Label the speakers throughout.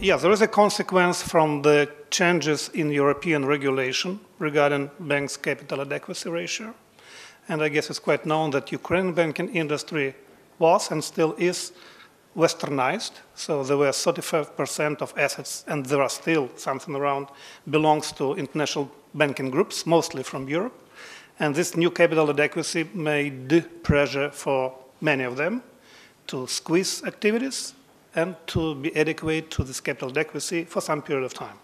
Speaker 1: Yeah, there is a consequence from the changes in European regulation regarding banks' capital adequacy ratio. And I guess it's quite known that Ukrainian banking industry was and still is westernized. So there were 35% of assets, and there are still something around, belongs to international banking groups, mostly from Europe. And this new capital adequacy made pressure for many of them to squeeze activities and to be adequate to this capital adequacy for some period of time.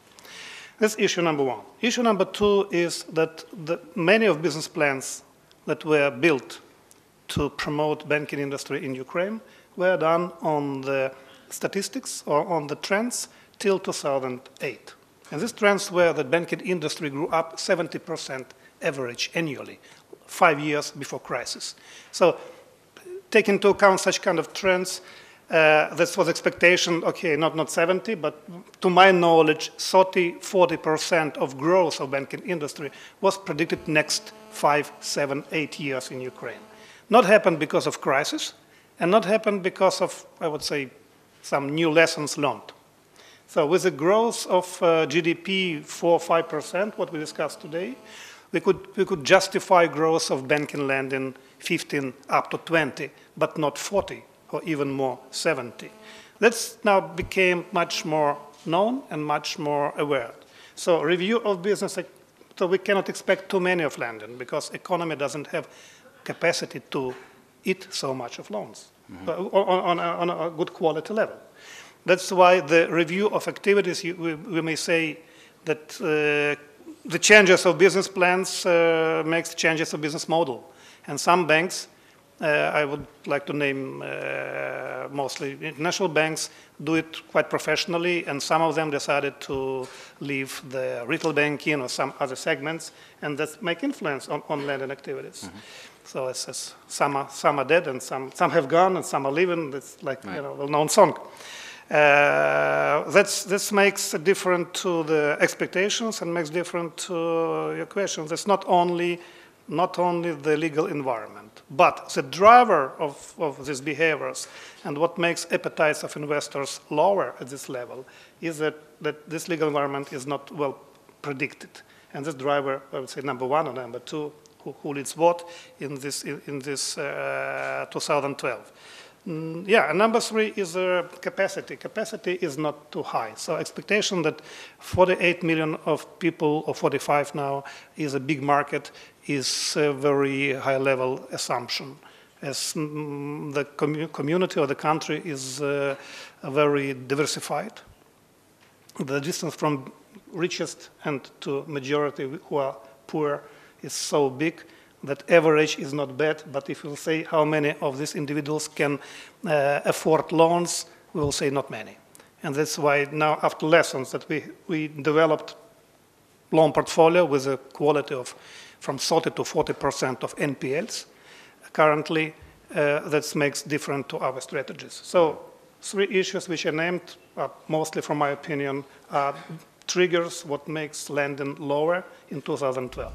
Speaker 1: That's issue number one. Issue number two is that many of business plans that were built to promote banking industry in Ukraine were done on the statistics or on the trends till 2008. And these trends were that banking industry grew up 70% average annually, 5 years before crisis. So taking into account such kind of trends, this was expectation, okay, not 70, but to my knowledge, 30–40% of growth of banking industry was predicted next 5, 7, 8 years in Ukraine. Not happened because of crisis, and not happened because of, I would say, some new lessons learned. So with the growth of GDP 4–5%, what we discussed today, we could justify growth of banking lending 15 up to 20, but not 40 or even more 70. That's now became much more known and much more aware. So review of business, so we cannot expect too many of lending because economy doesn't have capacity to eat so much of loans on a good quality level. That's why the review of activities, we may say that the changes of business plans makes changes of business model. And some banks, I would like to name mostly international banks, do it quite professionally, and some of them decided to leave the retail banking or some other segments, and that make influence on lending activities. So it's some are dead, and some have gone, and some are living. It's like well-known song. This makes it different to the expectations and makes different to your questions. It's not only the legal environment, but the driver of these behaviors and what makes appetites of investors lower at this level is that this legal environment is not well predicted. And this driver, I would say, number one or number two, who leads what in this 2012. Yeah, and number three is capacity. Capacity is not too high. So expectation that 48 million of people, or 45 now, is a big market is a very high-level assumption. As the community or the country is very diversified, the distance from richest and to majority who are poor is so big that average is not bad, but if we'll say how many of these individuals can afford loans, we will say not many. And that's why now, after lessons that we developed loan portfolio with a quality of from 30 to 40% of NPLs, currently that makes different to our strategies. So 3 issues which I named, mostly from my opinion, are triggers what makes lending lower in 2012.